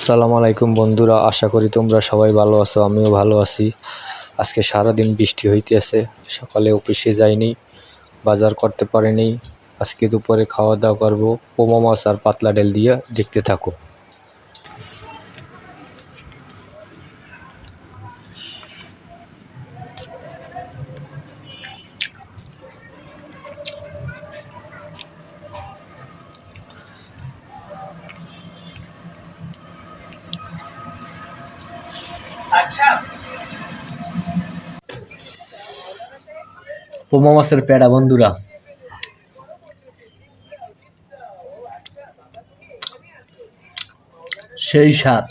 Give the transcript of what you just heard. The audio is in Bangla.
আসসালামু আলাইকুম বন্ধুরা, আশা করি তোমরা সবাই ভালো আছো। আমিও ভালো আছি। আজকে সারাদিন বৃষ্টি হইতেছে। সকালে অফিসে যাইনি, বাজার করতে পারিনি। আজকে দুপুরে খাওয়া দাওয়া করবো পোমা মাছ আর পাতলা ডাল দিয়ে। দেখতে থাকো। আচ্ছা, পোমা মাছের পেড়া বন্ধুরা, সেই স্বাদ।